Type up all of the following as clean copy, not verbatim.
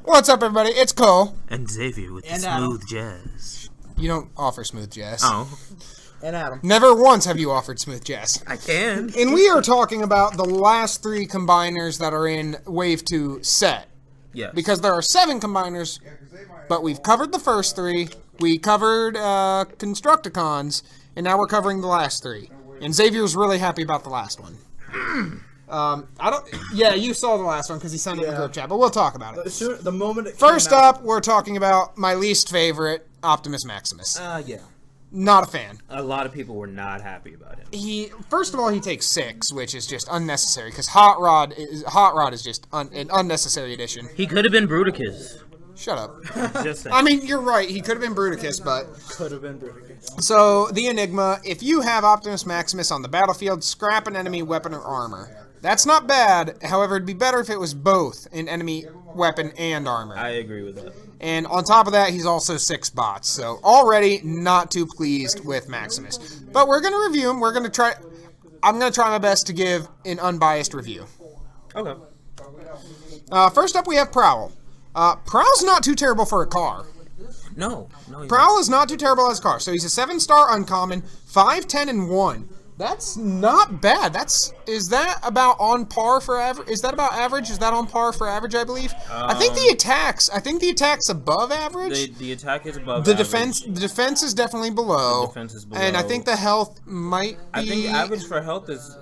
What's up, everybody? It's Cole. And Xavier with the smooth jazz. You don't offer smooth jazz. Oh. And Adam. Never once have you offered smooth jazz. I can. And we are talking about the last 3 combiners that are in Wave 2 set. Yeah. Because there are 7 combiners, but we've covered the first 3. We covered Constructicons, and now we're covering the last 3. And Xavier's really happy about the last one. Yeah, you saw the last one because he sent it in the group chat, but we'll talk about it. The moment First up, we're talking about my least favorite, Optimus Maximus. Yeah. Not a fan. A lot of people were not happy about him. First of all, he takes 6, which is just unnecessary because Hot Rod is just an unnecessary addition. He could have been Bruticus. Shut up. Just saying. I mean, you're right. He could have been Bruticus, but... Could have been Bruticus. So, the Enigma, if you have Optimus Maximus on the battlefield, scrap an enemy weapon or armor. That's not bad. However, it'd be better if it was both an enemy weapon and armor. I agree with that. And on top of that, he's also 6 bots. So, already not too pleased with Maximus. But we're going to review him. I'm going to try my best to give an unbiased review. Okay. First up, we have Prowl. Prowl's not too terrible for a car. No. Prowl is not too terrible as a car. So he's a 7-star uncommon, 5, 10, and 1. That's not bad. Is that about on par for average? Is that about average? Is that on par for average, I believe? I think the attack's above average. The attack is above the average. The defense is definitely below. The defense is below. And I think the health might be... I think average for health is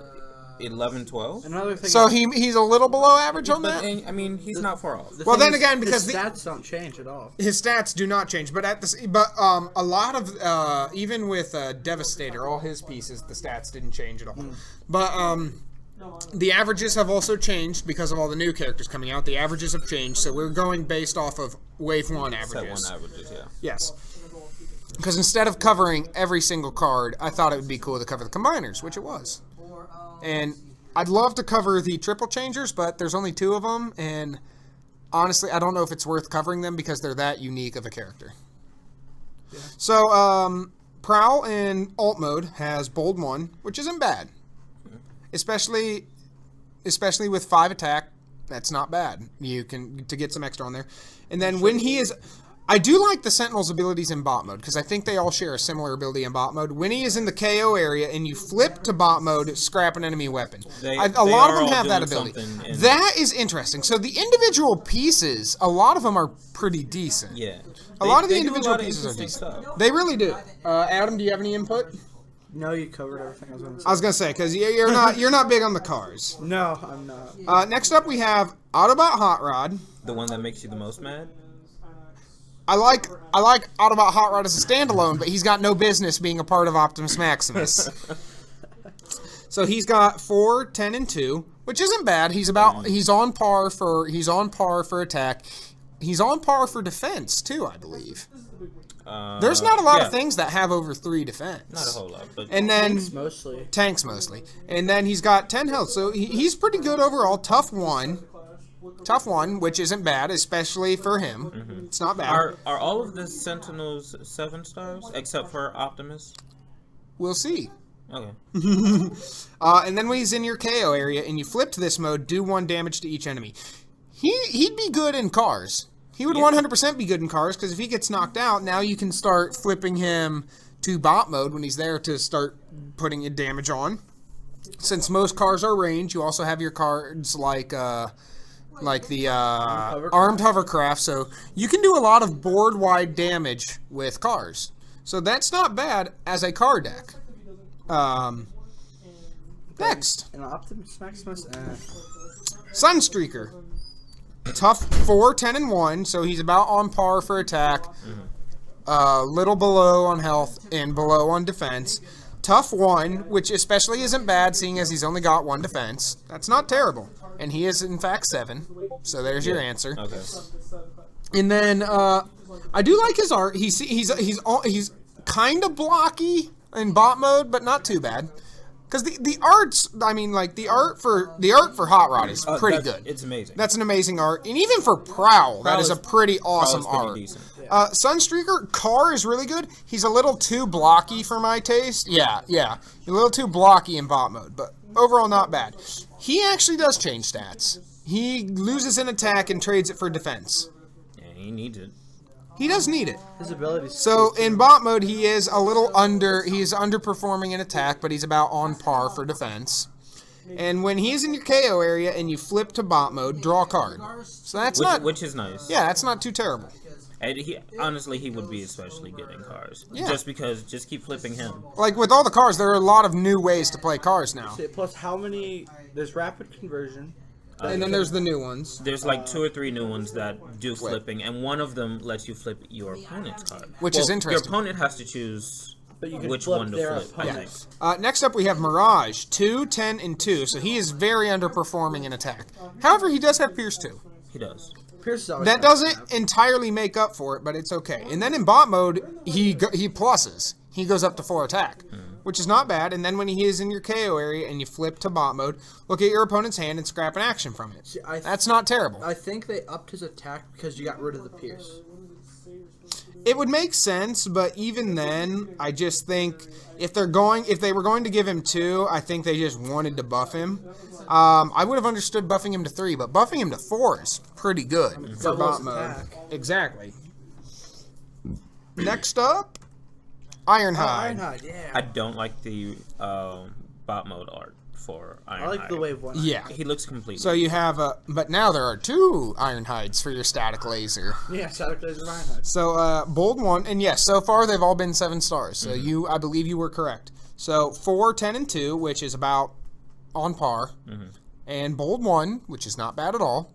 11, 12. Another thing. So he's a little below average on that? I mean, he's not far off. Well, then again, because his stats don't change at all. His stats do not change, but a lot of even with Devastator, all his pieces, the stats didn't change at all. But the averages have also changed because of all the new characters coming out. The averages have changed, so we're going based off of Wave 1 averages. Set 1 averages, yeah. Yes. Because instead of covering every single card, I thought it would be cool to cover the combiners, which it was. And I'd love to cover the triple changers, but there's only 2 of them, and honestly, I don't know if it's worth covering them because they're that unique of a character. Yeah. So, Prowl in alt mode has bold 1, which isn't bad. Especially with 5 attack, that's not bad. You can to get some extra on there. And then when he is... I do like the Sentinel's abilities in bot mode, because I think they all share a similar ability in bot mode. When he is in the KO area and you flip to bot mode, scrap an enemy weapon. A lot of them have that ability. That is interesting. So the individual pieces, a lot of them are pretty decent. Yeah. A lot of the individual pieces are decent. They really do. Adam, do you have any input? No, you covered everything I was going to say, because you're not big on the cars. No, I'm not. Next up, we have Autobot Hot Rod. The one that makes you the most mad? I like Autobot Hot Rod as a standalone, but he's got no business being a part of Optimus Maximus. So he's got 4, 10, and 2, which isn't bad. He's on par for attack. He's on par for defense too, I believe. There's not a lot of things that have over 3 defense. Not a whole lot, but and then tanks mostly. And then he's got 10 health, so he's pretty good overall. Tough 1, which isn't bad, especially for him. Mm-hmm. It's not bad. Are all of the Sentinels 7 stars, except for Optimus? We'll see. Okay. And then when he's in your KO area and you flip to this mode, do 1 damage to each enemy. He'd be good in cars. He would 100% be good in cars, because if he gets knocked out, now you can start flipping him to bot mode when he's there to start putting damage on. Since most cars are range, you also have your cards like the armed hovercraft, so you can do a lot of board-wide damage with cars. So that's not bad as a car deck. Next. An Optimus Maximus. Sunstreaker. Tough 4, 10, and 1, so he's about on par for attack. Little below on health and below on defense. Tough 1, which especially isn't bad, seeing as he's only got 1 defense. That's not terrible. And he is, in fact, 7. So there's your answer. Okay. And then, I do like his art. He's kind of blocky in bot mode, but not too bad. Because the art's, I mean, like, the art for Hot Rod is pretty good. It's amazing. That's an amazing art. And even for Prowl, that is a pretty awesome art. Sunstreaker, car is really good. He's a little too blocky for my taste. Yeah. A little too blocky in bot mode, but overall not bad. He actually does change stats. He loses an attack and trades it for defense. He needs it. He does need it. His abilities. So in bot mode, he is a little he's underperforming in attack, but he's about on par for defense. And when he's in your KO area and you flip to bot mode, draw a card. So that's Which is nice. Yeah, that's not too terrible. And honestly, he would be especially good in cars. Yeah. Just keep flipping him. Like with all the cars, there are a lot of new ways to play cars now. Plus, how many? There's rapid conversion. And then there's the new ones. There's like 2 or 3 new ones that do flipping, and one of them lets you flip your opponent's card. Which is interesting. Your opponent has to choose But you can which flip one to their flip, I think. Next up, we have Mirage, 2, 10, and 2. So he is very underperforming in attack. However, he does have Pierce 2. He does. Pierce is always That nice to doesn't have. entirely make up for it, but it's okay. And then in bot mode, he pluses. He goes up to 4 attack, which is not bad. And then when he is in your KO area and you flip to bot mode, look at your opponent's hand and scrap an action from it. See, That's not terrible. I think they upped his attack because you got rid of the Pierce. It would make sense, but even then, I just think if they were going to give him 2, I think they just wanted to buff him. I would have understood buffing him to 3, but buffing him to 4 is pretty good for double bot his mode. attack. Exactly. Next up, Ironhide. Ironhide, yeah. I don't like the bot mode art for Ironhide. I like the wave one. Yeah. He looks completely. So you have but now there are 2 Ironhides for your static laser. Yeah, static laser Ironhide. So bold 1, and yes, so far they've all been 7 stars. So I believe you were correct. So 4, 10, and 2, which is about on par, and bold 1, which is not bad at all.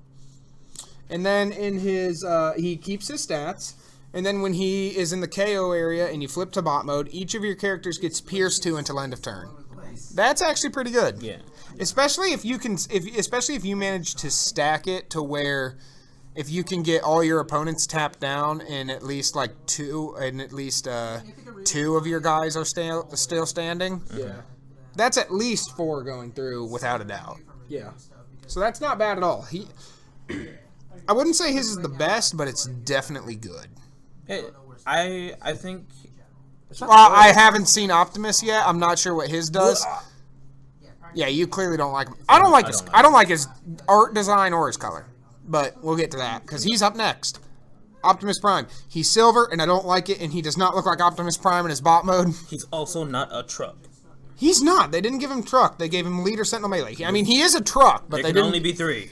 And then in his, he keeps his stats. And then when he is in the KO area and you flip to bot mode, each of your characters gets Pierce 2 until end of turn. That's actually pretty good. Yeah. Especially if you manage to stack it to where if you can get all your opponents tapped down and at least like 2 of your guys are still standing. Yeah. That's at least 4 going through without a doubt. Yeah. So that's not bad at all. I wouldn't say his is the best, but it's definitely good. I think I haven't seen Optimus yet. I'm not sure what his does. Yeah, you clearly don't like him. I don't like his art design or his color. But we'll get to that because he's up next. Optimus Prime. He's silver, and I don't like it, and he does not look like Optimus Prime in his bot mode. he's also not a truck. He's not. They didn't give him truck. They gave him leader sentinel melee. I mean, he is a truck, but There they can didn't. only be 3.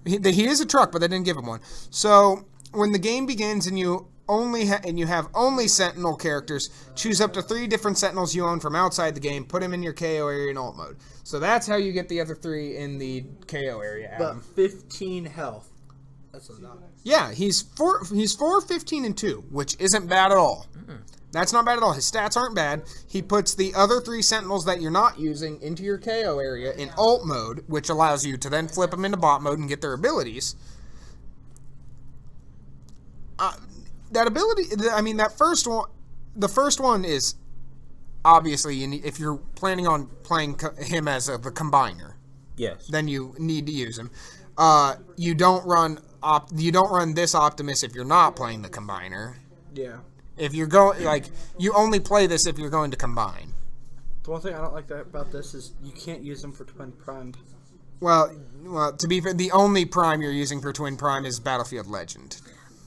He is a truck, but they didn't give him one. So when the game begins and you have only Sentinel characters, choose up to 3 different Sentinels you own from outside the game, put them in your KO area in alt mode. So that's how you get the other 3 in the KO area. Adam. But 15 health. That's a lot. Yeah, he's 4, 15, and 2, which isn't bad at all. That's not bad at all. His stats aren't bad. He puts the other 3 Sentinels that you're not using into your KO area in alt mode, which allows you to then flip them into bot mode and get their abilities. That ability, I mean, the first one is obviously, if you're planning on playing him as the combiner, Yes. then you need to use him. You don't run this Optimus if you're not playing the combiner. Yeah. If you're you only play this if you're going to combine. The one thing I don't like about this is you can't use them for twin primed. Well, to be fair, the only prime you're using for Twin Prime is Battlefield Legend.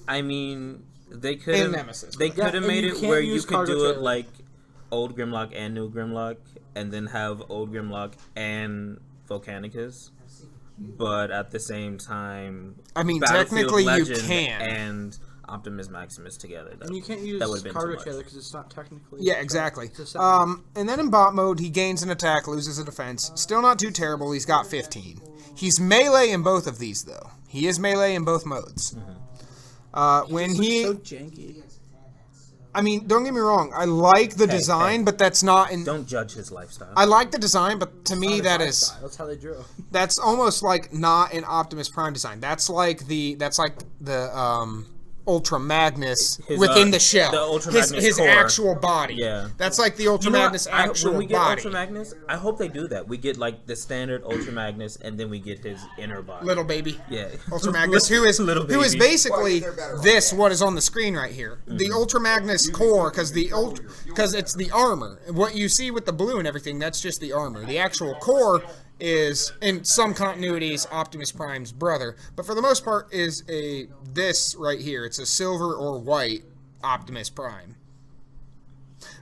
I mean, they could And have Nemesis. they could have and made you it can't where you use could cargo do it trailer. like old Grimlock and new Grimlock, and then have old Grimlock and Volcanicus. But at the same time, I mean, Battlefield technically you Legend can. and Optimus Maximus together. And you can't use that would've been too cargo much. trailer because it's not technically. Yeah, exactly. It's a Sentinel. And then in bot mode, he gains an attack, loses a defense. Still not too terrible. He's got 15. He's melee in both of these, though. He is melee in both modes. When he, so janky. I mean, don't get me wrong. I like the design, hey. but that's not in. Don't judge his lifestyle. I like the design, but to me, that is. Lifestyle. That's how they drew. That's almost like not an Optimus Prime design. That's like the Ultra Magnus His, within the shell. the Ultra his Magnus core. actual body. Yeah. That's like the Ultra You know what? Magnus actual when we get body. Ultra Magnus, I hope they do that. We get like the standard Ultra Magnus, and then we get his inner body. Little baby. Yeah. Ultra Magnus, who is Little basically Well, they're better this what is on the screen right here. The Ultra Magnus core, because it's the armor. What you see with the blue and everything, that's just the armor. The actual core is, in some continuities, Optimus Prime's brother, but for the most part is this right here. It's a silver or white Optimus Prime.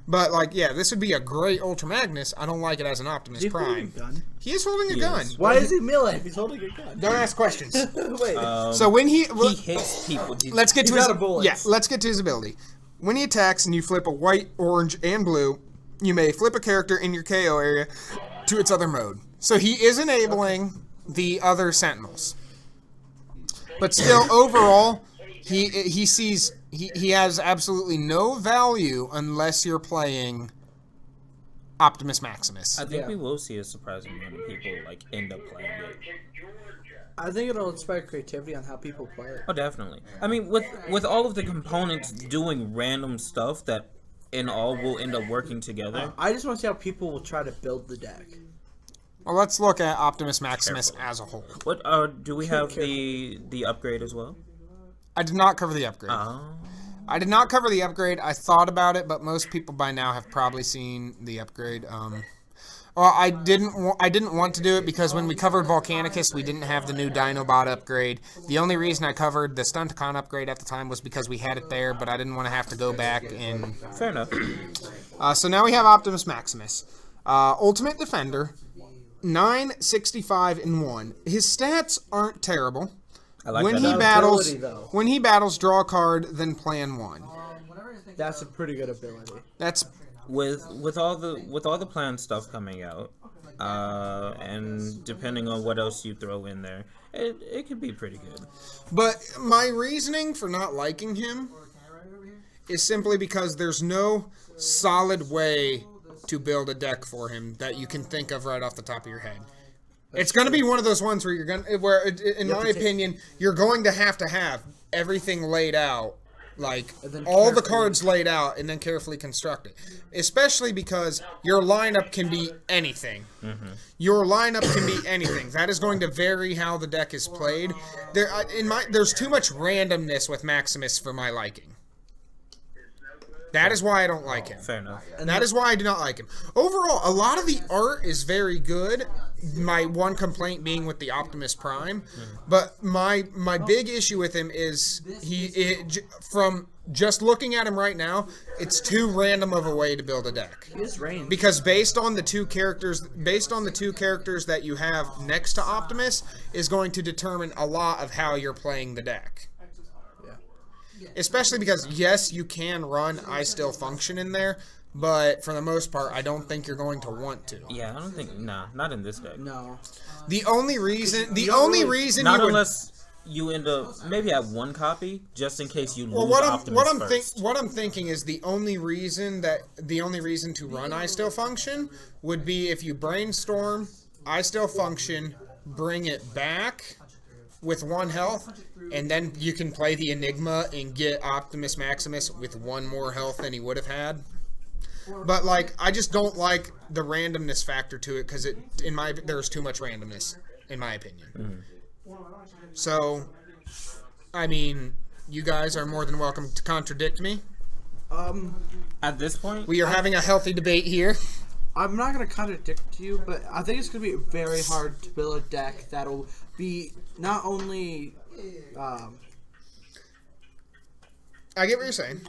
But, like, yeah, this would be a great Ultra Magnus. I don't like it as an Optimus Prime. He is holding a gun. Why is he melee if he's holding a gun? Don't ask questions. Wait. So when he hits people. let's get to He's his out of bullets. yeah. Let's get to his ability. When he attacks and you flip a white, orange, and blue, you may flip a character in your KO area to its other mode. So he is enabling the other Sentinels, but still, overall, he sees. He has absolutely no value unless you're playing Optimus Maximus. I think we will see a surprising amount of people like end up playing it. I think it'll inspire creativity on how people play it. Oh, definitely. I mean, with all of the components doing random stuff that in all will end up working together. I just want to see how people will try to build the deck. Well, let's look at Optimus Maximus as a whole. What do we have the upgrade as well? I did not cover the upgrade. I did not cover the upgrade. I thought about it, but most people by now have probably seen the upgrade. Well, I didn't want to do it because when we covered Volcanicus, we didn't have the new Dinobot upgrade. The only reason I covered the Stunticon upgrade at the time was because we had it there, but I didn't want to have to go back and... Fair enough. So now we have Optimus Maximus. Ultimate Defender, 9, 65, and 1. His stats aren't terrible. I like When that. he battles, ability, though. when he battles, draw a card, then plan 1. That's a pretty good ability. That's With all the planned stuff coming out, and depending on what else you throw in there, it could be pretty good. But my reasoning for not liking him is simply because there's no solid way to build a deck for him that you can think of right off the top of your head. It's going to be one of those ones where in my opinion, you're going to have everything laid out, like all the cards laid out, and then carefully construct it. Especially because your lineup can be anything. Mm-hmm. Your lineup can be anything. That is going to vary how the deck is played. There's too much randomness with Maximus for my liking. That is why I don't like him. Fair enough. And that is why I do not like him. Overall, a lot of the art is very good. My one complaint being with the Optimus Prime. But my big issue with him is from just looking at him right now, it's too random of a way to build a deck. He is range. Because based on the two characters that you have next to Optimus is going to determine a lot of how you're playing the deck. Especially because, yes, you can run I Still Function in there, but for the most part, I don't think you're going to want to. Yeah, I don't think... Nah, not in this deck. No. The only reason Not unless you end up maybe at one copy, just in case you lose Optimus first. What I'm thinking is the only reason to run I Still Function would be if you brainstorm I Still Function, bring it back with 1 health, and then you can play the Enigma and get Optimus Maximus with 1 more health than he would have had. But like, I just don't like the randomness factor to it because there's too much randomness in my opinion. So, I mean, you guys are more than welcome to contradict me. At this point, We are having a healthy debate here. I'm not going to contradict you, but I think it's going to be very hard to build a deck that'll be not only... I get what you're saying.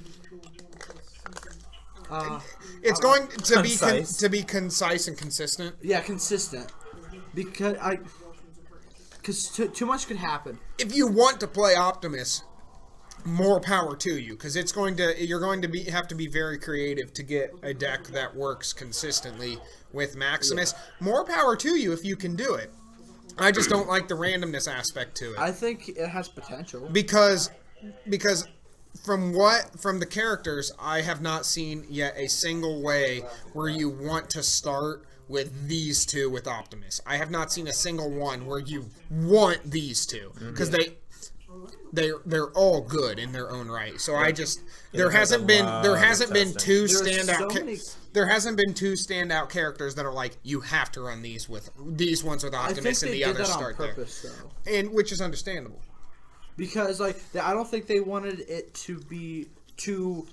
It's going to be concise and consistent. Yeah, consistent. Because too much could happen. If you want to play Optimus, more power to you, because you're going to have to be very creative to get a deck that works consistently with Maximus. Yeah. More power to you if you can do it. I just don't like the randomness aspect to it. I think it has potential. Because from the characters, I have not seen yet a single way where you want to start with these two with Optimus. I have not seen a single one where you want these two, because they're all good in their own right. So there hasn't been two standout characters that are like, you have to run these ones with Optimus and the others start there. And which is understandable. Because I don't think they wanted it to be too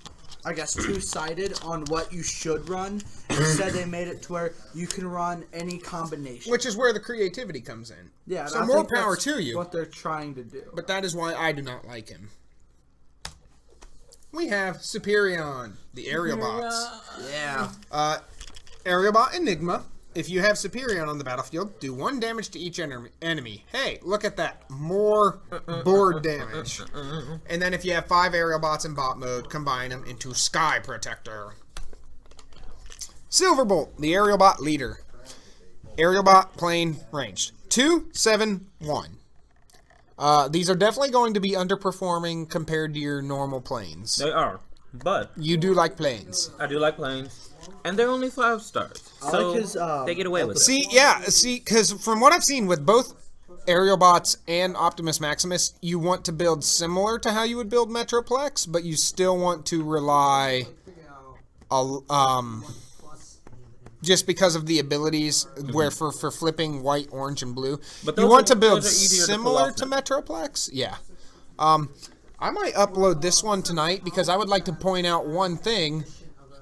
I guess, two-sided on what you should run. Instead, they made it to where you can run any combination. Which is where the creativity comes in. Yeah, So I more think power that's to you. what they're trying to do. But that is why I do not like him. We have Superion, the aerial bots. Yeah. Aerial bot Enigma. If you have Superion on the battlefield, do 1 damage to each enemy. Hey, look at that. More board damage. And then if you have 5 aerial bots in bot mode, combine them into Sky Protector. Silverbolt, the aerial bot leader. Aerial bot plane ranged. 2, 7, 1. These are definitely going to be underperforming compared to your normal planes. They are, but You do like planes. I do like planes, and they're only 5 stars, I so like his, they get away with it. See, because from what I've seen with both aerial bots and Optimus Maximus, you want to build similar to how you would build Metroplex, but you still want to rely, just because of the abilities, where for flipping white, orange, and blue, But you those want are- to build those are easier to pull similar off to now. Metroplex. Yeah. I might upload this one tonight because I would like to point out one thing.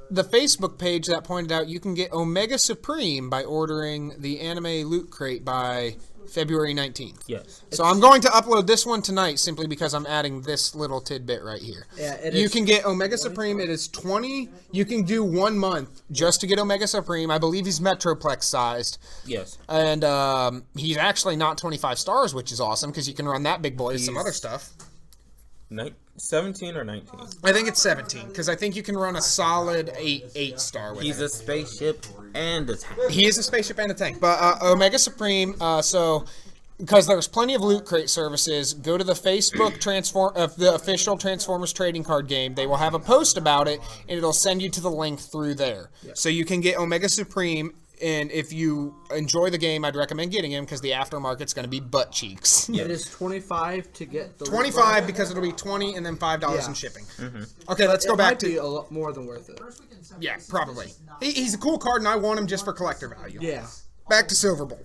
The Facebook page that pointed out you can get Omega Supreme by ordering the anime loot crate by February 19th. Yes. So I'm going to upload this one tonight simply because I'm adding this little tidbit right here. Yeah, You can get Omega Supreme. It is 20. You can do 1 month just to get Omega Supreme. I believe he's Metroplex sized. Yes. And he's actually not 25 stars, which is awesome because you can run that big boy with some other stuff. 17 or 19? I think it's 17 because I think you can run a solid 8 star with He's him. a spaceship and a tank. He is a spaceship and a tank. But Omega Supreme, so because there's plenty of loot crate services, go to the Facebook the official Transformers trading card game. They will have a post about it, and it'll send you to the link through there. So you can get Omega Supreme. And if you enjoy the game, I'd recommend getting him because the aftermarket's going to be butt cheeks. It is 25 to get the 25 because it'll be 20 and then $5 Yeah. in shipping. Okay, let's go It back might be to a lot more than worth it. yeah, probably. He's a cool card, and I want him just for collector value. Yeah. Back to Silverbolt.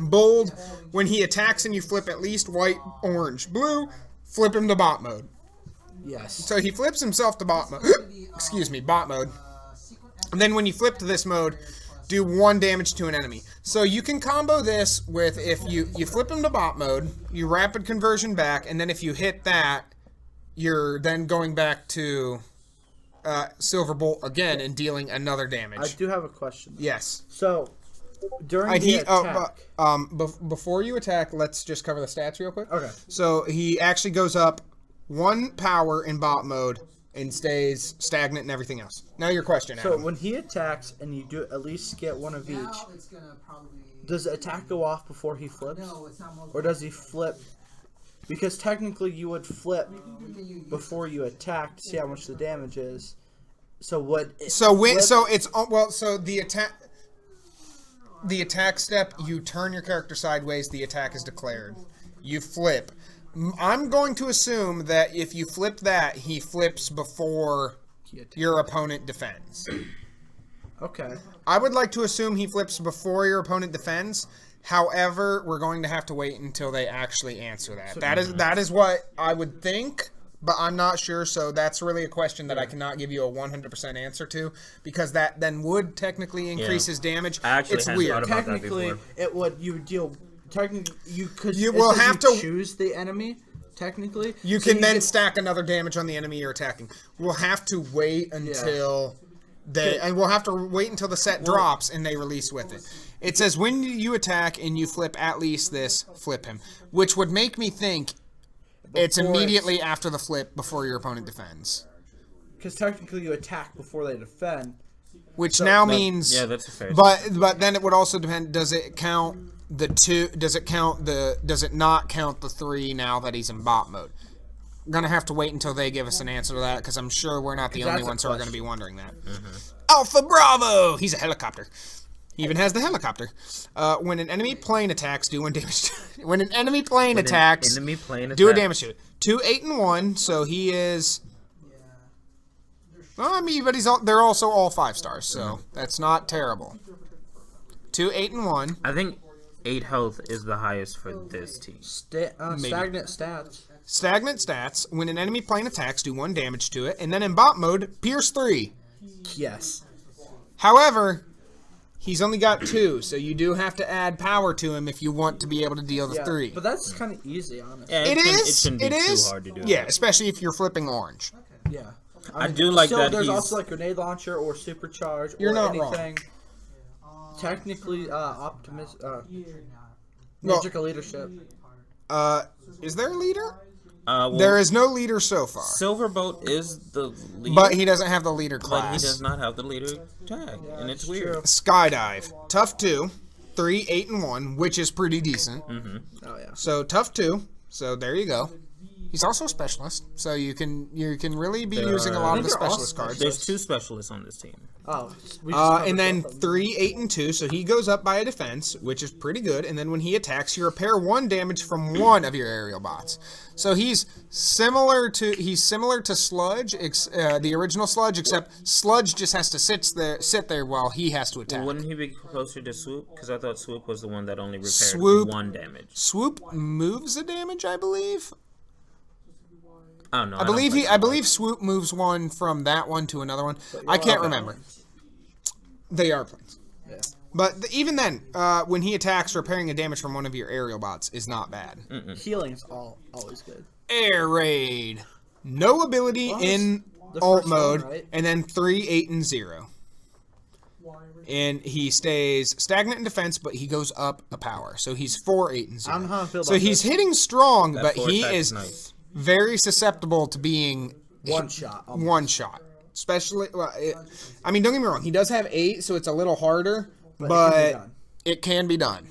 Bold. When he attacks and you flip at least white, orange, blue, flip him to bot mode. Yes. So he flips himself to bot mode. Excuse me, bot mode. And then when you flip to this mode, do 1 damage to an enemy. So you can combo this with if you flip him to bot mode, you rapid conversion back, and then if you hit that, you're then going back to Silverbolt again and dealing another damage. I do have a question. Yes. So, during the attack... Before you attack, let's just cover the stats real quick. Okay. So he actually goes up 1 power in bot mode and stays stagnant and everything else. Now your question, So Adam. when he attacks and you do at least get 1 of each, does the attack go off before he flips? Or does he flip? Because technically you would flip before you attack to see how much the damage is. So what? The attack step, you turn your character sideways, the attack is declared. You flip. I'm going to assume that if you flip that, he flips before your opponent defends. Okay. I would like to assume he flips before your opponent defends. However, we're going to have to wait until they actually answer that. That is what I would think, but I'm not sure. So that's really a question that I cannot give you a 100% answer to, because that then would technically increase his damage. I actually It's hadn't weird. thought about that Technically, before. it would. You would deal. Technically, you could. You will have to choose the enemy. Technically, You can then stack another damage on the enemy you're attacking. We'll have to wait until we'll have to wait until the set drops and they release with it. It says when you attack and you flip at least this, flip him, which would make me think it's immediately after the flip before your opponent defends. Because technically, you attack before they defend. Which now means that's a fair. But then it would also depend. Does it count the 2? Does it not count the 3 now that he's in bot mode? I'm gonna have to wait until they give us an answer to that, because I'm sure we're not the only ones who are gonna be wondering that. Alpha Bravo. He's a helicopter. He even has the helicopter. When an enemy plane attacks, do 1 damage. When an enemy plane attacks, do a damage to it. 2, 8, and 1. So he is. Well, I mean, but they're also all 5 stars, so that's not terrible. 2, 8, and 1. I think 8 health is the highest for this team. Stagnant stats. Stagnant stats. When an enemy plane attacks, do 1 damage to it. And then in bot mode, Pierce 3. Yes. However, he's only got 2, so you do have to add power to him if you want to be able to deal the 3. But that's kind of easy, honestly. Yeah, It it shouldn't be is. too hard to do. Yeah, that. especially if you're flipping orange. Yeah. I do like still, that there's he's- also like grenade launcher or supercharge You're or not wrong. anything. Technically, Well- magical leadership. Is there a leader? Well, There is no leader so far. Silverbolt is the leader, But he doesn't have the leader but he class. does not have the leader tag, and it's weird. true. Skydive. Tough 2. 3, 8, and 1, which is pretty decent. Mm-hmm. Oh yeah. So tough 2. So there you go. He's also a specialist, so you can really be There using a are- lot of the These are all specialist cards. There's 2 specialists on this team. Oh. We just covered And then both of them. 3, 8, and 2, so he goes up by a defense, which is pretty good. And then when he attacks, you repair 1 damage from 1 of your aerial bots. So he's similar to Sludge, the original Sludge, except Sludge just has to sit there while he has to attack. Wouldn't he be closer to Swoop? Because I thought Swoop was the one that only repaired Swoop- 1 damage. Swoop moves the damage, I believe. I don't know. I believe Swoop moves 1 from that one to another one. I can't remember. They are planes. Yeah. But even then, when he attacks, repairing a damage from one of your aerial bots is not bad. Healing is always good. Air Raid. No ability Well, in the alt first one, mode, right? and then 3, 8, and 0. And he stays stagnant in defense, but he goes up a power. So he's 4, 8, and 0. I don't know how I feel So about he's this. hitting strong, That but 4 he attack is nice. very susceptible to being One shot. almost. one shot. Especially, well, I mean, don't get me wrong. He does have 8, so it's a little harder, but it can be done.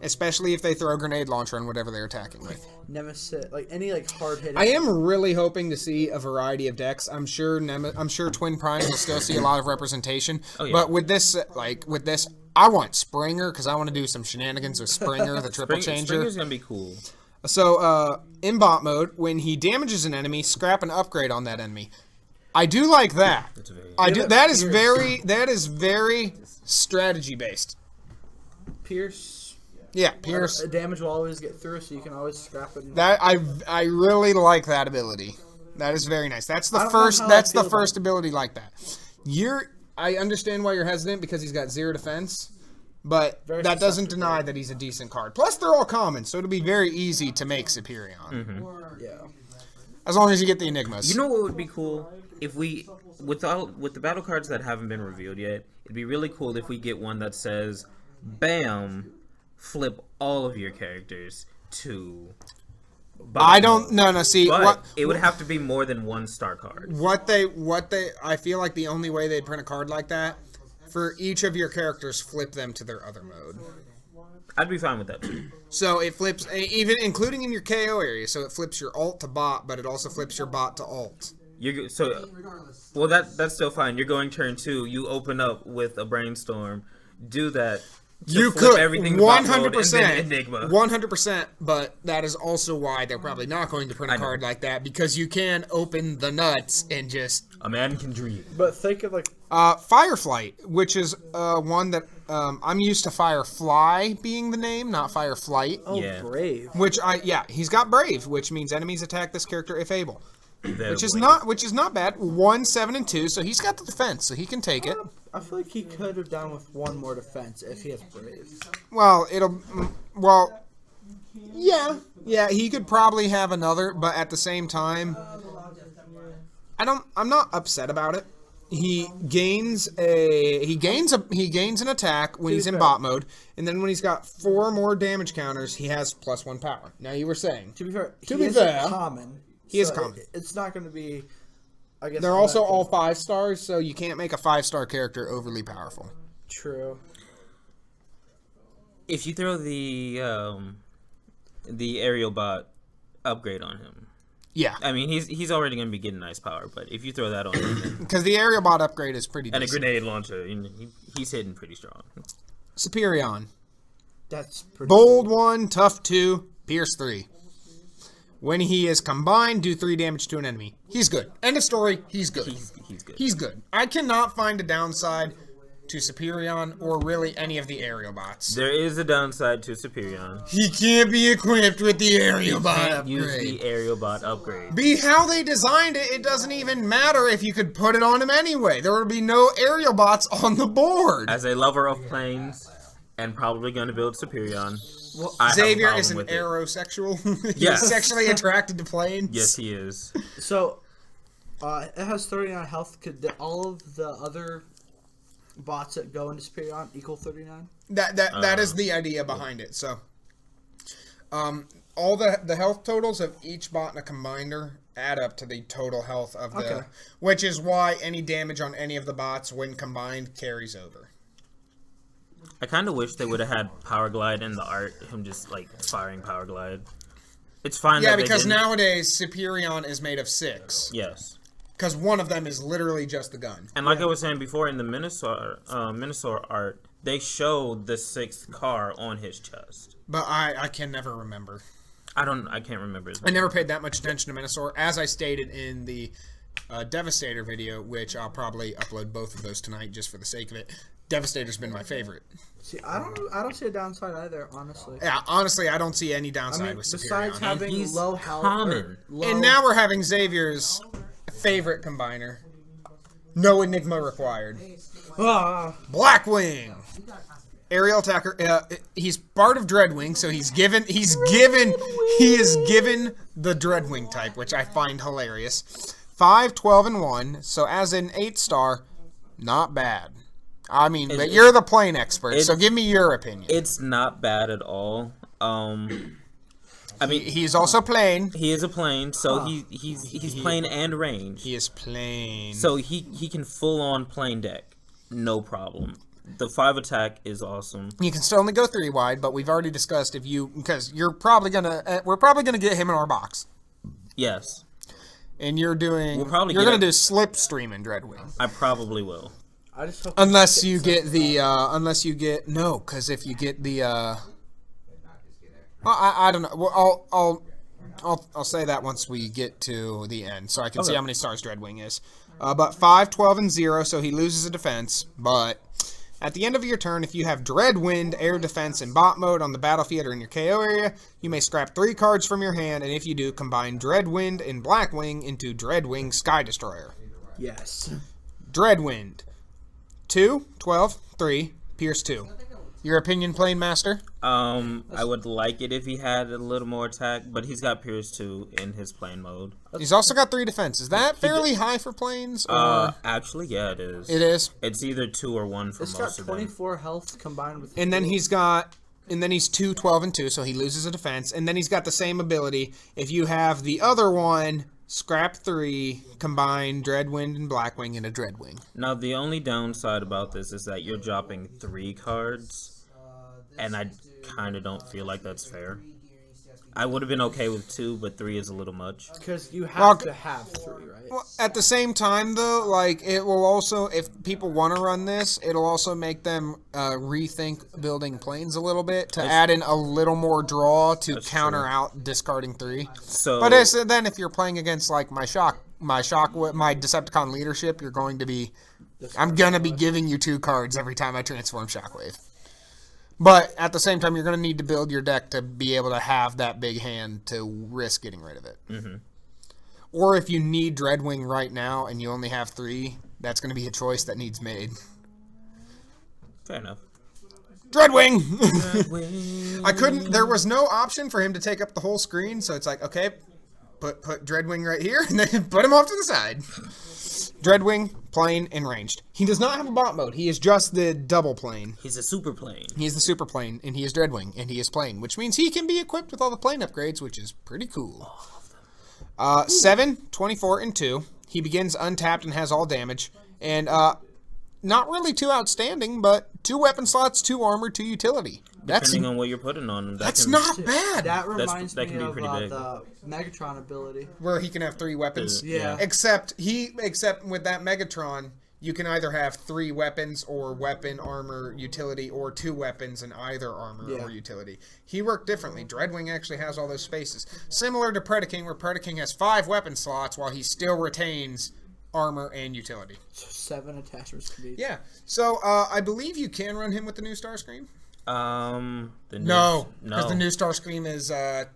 Especially if they throw a grenade launcher on whatever they're attacking with. Nemesis, like any like hard hitting. I am really hoping to see a variety of decks. I'm sure Twin Prime will still see a lot of representation. Oh, yeah. But with this, I want Springer because I want to do some shenanigans with Springer, the triple changer. Springer's gonna be cool. So, in bot mode, when he damages an enemy, scrap an upgrade on that enemy. I do like that. It's very. I do. That is very strategy based. Pierce. Yeah, Pierce. Damage will always get through, so you can always scrap it. That I really like that ability. That is very nice. That's the I don't know first. how I That's feel the about first ability like that. I understand why you're hesitant because he's got 0 defense, but Very that doesn't susceptible. deny that he's a decent card. Plus, they're all common, so it'll be very easy to make Superion Yeah. as long as you get the Enigmas. You know what would be cool if we, with the battle cards that haven't been revealed yet, it'd be really cool if we get one that says, "Bam, flip all of your characters to." I don't. No. See But what. it would have to be more than 1 star card. What they I feel like the only way they'd print a card like that, for each of your characters, flip them to their other mode. I'd be fine with that too. So it flips, even including in your KO area, so it flips your alt to bot, but it also flips your bot to alt. Well, that's still fine. You're going turn 2. You open up with a brainstorm. Do that. to You flip could everything to bot mode and 100%, then Enigma. 100%, but that is also why they're probably not going to print a I know. card like that, because you can open the nuts and just A man can dream. But think of like Fireflight, which is one that I'm used to Firefly being the name, not Fireflight. Yeah. Brave. Which he's got Brave, which means enemies attack this character if able. Which is Very not bad. 1, 7, and 2, so he's got the defense, so he can take it. I feel like he could have done with 1 more defense if he has Brave. Well, yeah, he could probably have another, but at the same time, I'm not upset about it. He gains an attack when he's in bot mode, and then when he's got 4 more damage counters, he has +1 power. Now you were saying To be fair, To he be is fair, common. he is so common. It's not going to be. I guess they're all also that all good. 5 stars, so you can't make a 5-star character overly powerful. True. If you throw the aerial bot upgrade on him, Yeah, I mean he's already gonna be getting nice power, but if you throw that on him because the aerial bot upgrade is pretty and a decent. grenade launcher, he's hitting pretty strong. Superion. That's pretty. Bold 1, tough 2, pierce 3. When he is combined, do 3 damage to an enemy. He's good. End of story. He's good. He's good. He's good. I cannot find a downside to Superion or really any of the aerial bots. There is a downside to Superion. He can't be equipped with the aerial bot Can't upgrade. use the aerial bot upgrade. Be how they designed it, it doesn't even matter if you could put it on him anyway. There would be no aerial bots on the board. As a lover of planes, and probably going to build Superion, Well, I have a Xavier problem is an with it. aerosexual. He's Yes. sexually attracted to planes. Yes, he is. So, it has 39 health. Could all of the other bots that go into Superion equal 39? That is the idea behind it. So, all the health totals of each bot in a combiner add up to the total health of the, Okay. which is why any damage on any of the bots when combined carries over. I kind of wish they would have had Power Glide in the art, him just like firing Power Glide. It's fine. Yeah, that they because didn't- nowadays Superion is made of 6. Yes. Because one of them is literally just the gun. And like I was saying before, in the Minnesota art, they showed the 6th car on his chest. But I can never remember. I can't remember his I name. never paid that much attention to Minosaur. As I stated in the Devastator video, which I'll probably upload both of those tonight just for the sake of it. Devastator's been my favorite. See, I don't see a downside either, honestly. Yeah, honestly, I don't see any downside with besides Superion. having he's low health, common. And now we're having Xavier's favorite combiner. No Enigma required. Blackwing. Aerial attacker. He's part of Dreadwing, so he is given the Dreadwing type, which I find hilarious. 5, 12, and 1. So as an 8-star, not bad. I mean, but you're the plane expert, so give me your opinion. It's not bad at all. I mean, He's also plane. he is a plane, so he's plane and range. He is plane. So he can full on plane deck, no problem. The 5 attack is awesome. You can still only go 3 wide, but we've already discussed because we're probably gonna get him in our box, Yes, and you're We'll probably gonna get do Slipstream and Dreadwing. I probably will. I just hope Unless you get the, because if you get the, I don't know. Well, I'll say that once we get to the end, so I can see how many stars Dreadwing is. But 5, 12, and 0, so he loses a defense. But at the end of your turn, if you have Dreadwind, air defense, and bot mode on the battlefield or in your KO area, you may scrap 3 cards from your hand, and if you do, combine Dreadwind and Blackwing into Dreadwing Sky Destroyer. yes. Dreadwind. 2, 12, 3, Pierce 2. Your opinion, Plane Master? I would like it if he had a little more attack, but he's got Pierce 2 in his plane mode. He's also got 3 defense. Is that fairly high for planes? Or? Actually, yeah, it is. It is. It's either 2 or 1 for It's most got of them. 24 health combined with. And then he's 2, 12, and 2, so he loses a defense. And then he's got the same ability. If you have the other one, scrap 3, combine Dreadwind and Blackwing into Dreadwing. Now, the only downside about this is that you're dropping 3 cards, and I kind of don't feel like that's fair. I would have been okay with 2, but 3 is a little much. Because you have to have 3, right? Well, at the same time, though, like, it will also, if people want to run this, it'll also make them rethink building planes a little bit to add in a little more draw to counter out discarding 3. So, But then if you're playing against, like, my Decepticon leadership, you're going to be, I'm going to be giving you 2 cards every time I transform Shockwave. But at the same time, you're going to need to build your deck to be able to have that big hand to risk getting rid of it. Mm-hmm. Or if you need Dreadwing right now and you only have 3, that's going to be a choice that needs made. fair enough. Dreadwing! There was no option for him to take up the whole screen, so it's like, okay, put Dreadwing right here, and then put him off to the side. Dreadwing, plane, and ranged. He does not have a bot mode. He is just the double plane. He's a super plane. He is the super plane, and he is Dreadwing, and he is plane, which means he can be equipped with all the plane upgrades, which is pretty cool. 7, 24, and 2. He begins untapped and has all damage. And not really too outstanding, but 2 weapon slots, 2 armor, 2 utility. Depending on what you're putting on him. That's not bad. That reminds that can me be of pretty big. the Megatron ability. Where he can have 3 weapons. Yeah. Except with that Megatron, you can either have 3 weapons or weapon, armor, utility, or 2 weapons and either armor or utility. He worked differently. Dreadwing actually has all those spaces. Similar to Predaking, where Predaking has 5 weapon slots while he still retains armor, and utility. So 7 attachments to each. Yeah. So I believe you can run him with the new Starscream. No, because the new Starscream is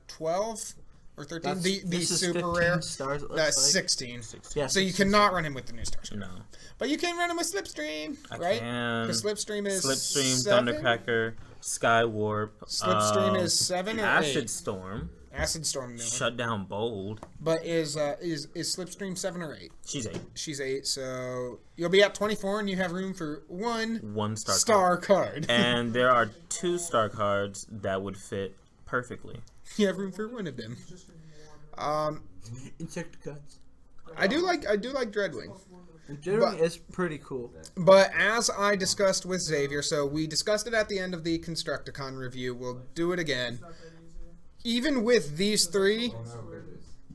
12 or 13. The super rare. Stars, it looks That's like. 16. Yeah, So you cannot run him with the new Starscream. No. But you can run him with Slipstream, right? Can. Because Slipstream is Slipstream, 7? Thundercracker, Skywarp. Slipstream is 7 or 8? Acid Storm. Acid Storm, no. Shut down Bold. But is Slipstream 7 or 8? She's 8. She's 8, so you'll be at 24 and you have room for one star card. And there are 2 star cards that would fit perfectly. You have room for one of them. Insecticons. I do like Dreadwing. Dreadwing is pretty cool. But as I discussed with Xavier, so we discussed it at the end of the Constructicon review. We'll do it again. Even with these 3,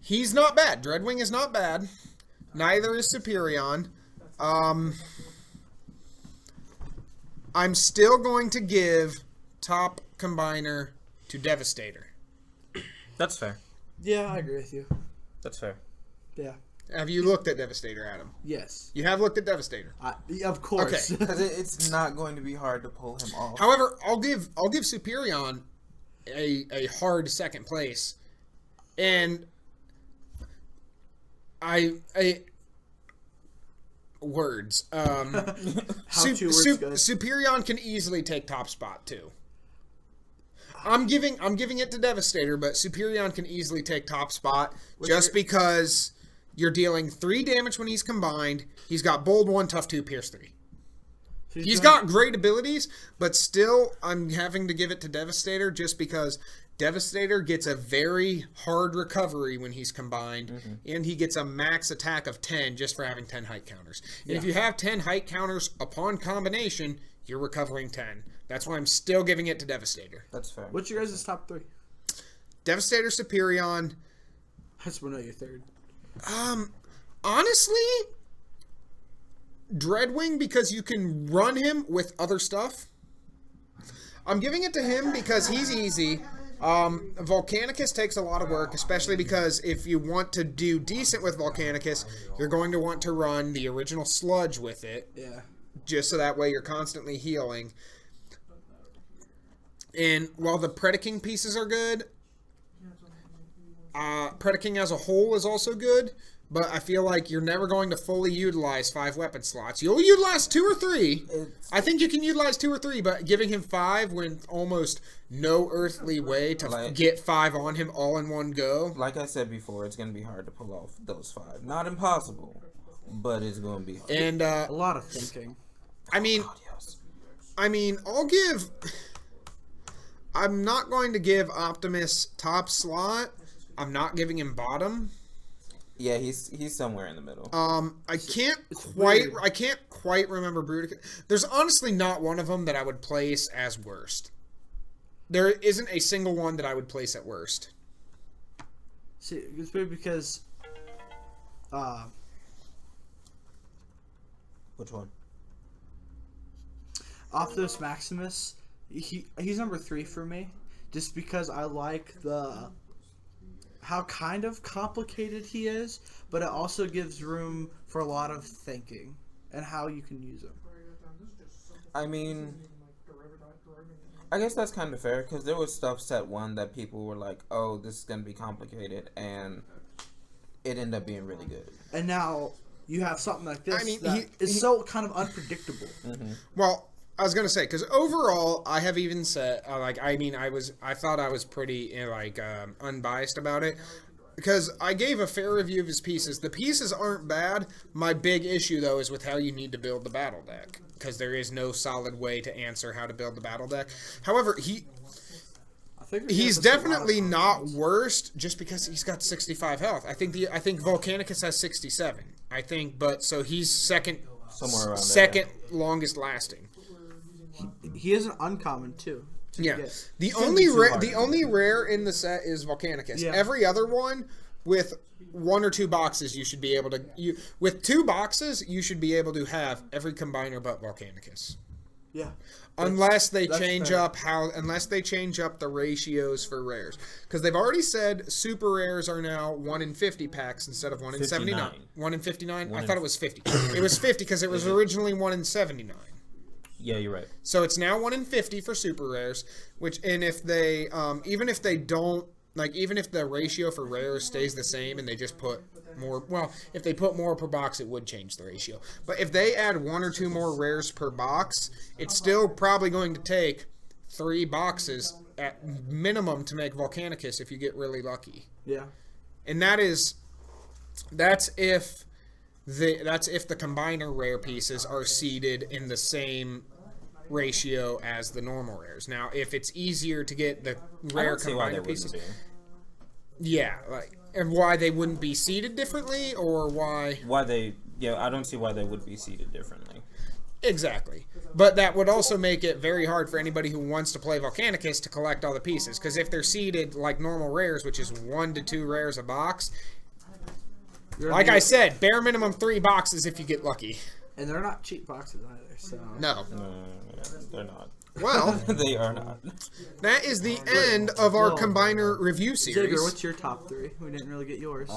he's not bad. Dreadwing is not bad. Neither is Superion. I'm still going to give top combiner to Devastator. That's fair. Yeah, I agree with you. That's fair. Yeah. Have you looked at Devastator, Adam? Yes. You have looked at Devastator. Of course. Okay. Because it's not going to be hard to pull him off. However, I'll give Superion a hard second place, and words. How 2 words good. Superion can easily take top spot too. I'm giving it to Devastator, but Superion can easily take top spot because you're dealing 3 damage when he's combined. He's got Bold 1, Tough 2, Pierce 3. He's got great abilities, but still I'm having to give it to Devastator just because Devastator gets a very hard recovery when he's combined, and he gets a max attack of 10 just for having 10 height counters. And if you have 10 height counters upon combination, you're recovering 10. That's why I'm still giving it to Devastator. That's fair. What's your guys' top 3? Devastator, Superion. I just want to know your third. Honestly, Dreadwing, because you can run him with other stuff. I'm giving it to him because he's easy. Volcanicus takes a lot of work, especially because if you want to do decent with Volcanicus, you're going to want to run the original Sludge with it. Yeah. Just so that way you're constantly healing. And while the Predaking pieces are good, Predaking as a whole is also good, but I feel like you're never going to fully utilize 5 weapon slots. You'll utilize 2 or 3. I think you can utilize 2 or 3, but giving him 5 when almost no earthly way to get 5 on him all in one go. Like I said before, it's going to be hard to pull off those 5. Not impossible, but it's going to be hard. And a lot of thinking. I mean, I'm not going to give Optimus top slot. I'm not giving him bottom. Yeah, he's somewhere in the middle. I can't quite remember Bruticus. There's honestly not one of them that I would place as worst. There isn't a single one that I would place at worst. See, it's weird because Which one? Optimus Maximus, he's number 3 for me, just because I like how kind of complicated he is, but it also gives room for a lot of thinking and how you can use him. I mean, I guess that's kind of fair, because there was stuff set 1 that people were like, oh, this is going to be complicated, and it ended up being really good. And now you have something like this he's so kind of unpredictable. Mm-hmm. Well, I was gonna say, because overall, I have even said, I thought I was pretty unbiased about it, because I gave a fair review of his pieces. The pieces aren't bad. My big issue though is with how you need to build the battle deck, because there is no solid way to answer how to build the battle deck. However, he's definitely not worst just because he's got 65 health. I think Volcanicus has 67. So he's second longest lasting. He is an uncommon too. Yeah. The only rare in the set is Volcanicus. Yeah. Every other one with 1 or 2 boxes you should be able to with 2 boxes you should be able to have every combiner but Volcanicus. Yeah. Unless they that's change fair. up the ratios for rares, because they've already said super rares are now 1 in 50 packs instead of 1 in 79. 59. 1 in 59. I in- thought it was 50. It was 50 because it was originally 1 in 79. Yeah, you're right. So it's now 1 in 50 for super rares. And if they even if they don't even if the ratio for rares stays the same and they just put more, well, if they put more per box, it would change the ratio. But if they add 1 or 2 more rares per box, it's still probably going to take 3 boxes at minimum to make Volcanicus if you get really lucky. Yeah. And that's if the combiner rare pieces are seeded in the same ratio as the normal rares. Now, if it's easier to get the I rare don't see why they combiner pieces, wouldn't be. yeah, and why they wouldn't be seeded differently, or why? I don't see why they would be seated differently. Exactly. But that would also make it very hard for anybody who wants to play Volcanicus to collect all the pieces, because if they're seeded like normal rares, which is 1 to 2 rares a box, like I said, bare minimum 3 boxes if you get lucky. And they're not cheap boxes either, so. No. They're not. Well, They are not. that is the end of our Well, combiner review series. Xavier, what's your top 3? We didn't really get yours.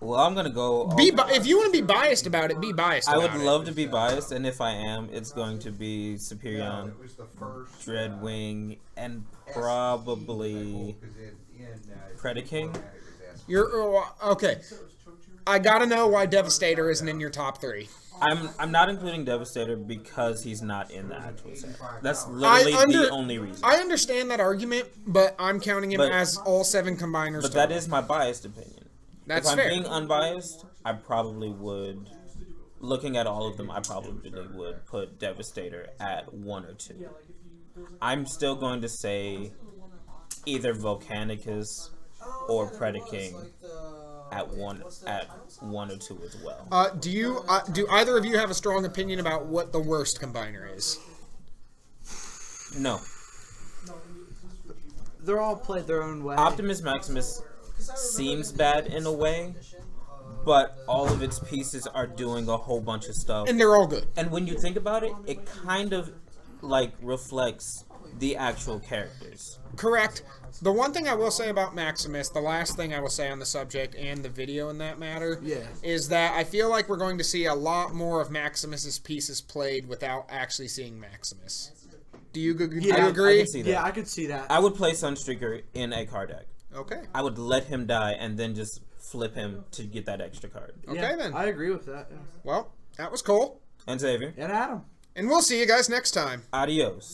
Well, I'm gonna go. If you want to be biased about it, be biased I about would it. love to be biased, and if I am, it's going to be Superion, Dreadwing, and probably Predaking. Okay. I gotta know why Devastator isn't in your top 3. I'm not including Devastator because he's not in the actual set. That's literally the only reason. I understand that argument, but I'm counting him as all 7 combiners. But that is my biased opinion. That's if I'm fair. being unbiased, I probably would. Looking at all of them, I probably would put Devastator at 1 or 2. I'm still going to say either Volcanicus or Predaking at one or 2 as well. Do either of you have a strong opinion about what the worst combiner is? No. They're all played their own way. Optimus Maximus seems bad in a way, but all of its pieces are doing a whole bunch of stuff. And they're all good. And when you think about it, it kind of reflects the actual characters. Correct. The one thing I will say about Maximus, the last thing I will say on the subject and the video in that matter, is that I feel like we're going to see a lot more of Maximus's pieces played without actually seeing Maximus. Do you agree? I can see that. Yeah, I could see that. I would play Sunstreaker in a card deck. Okay. I would let him die and then just flip him to get that extra card. Okay, then. I agree with that. Yeah. Well, that was cool. And Xavier, And Adam. And we'll see you guys next time. adios.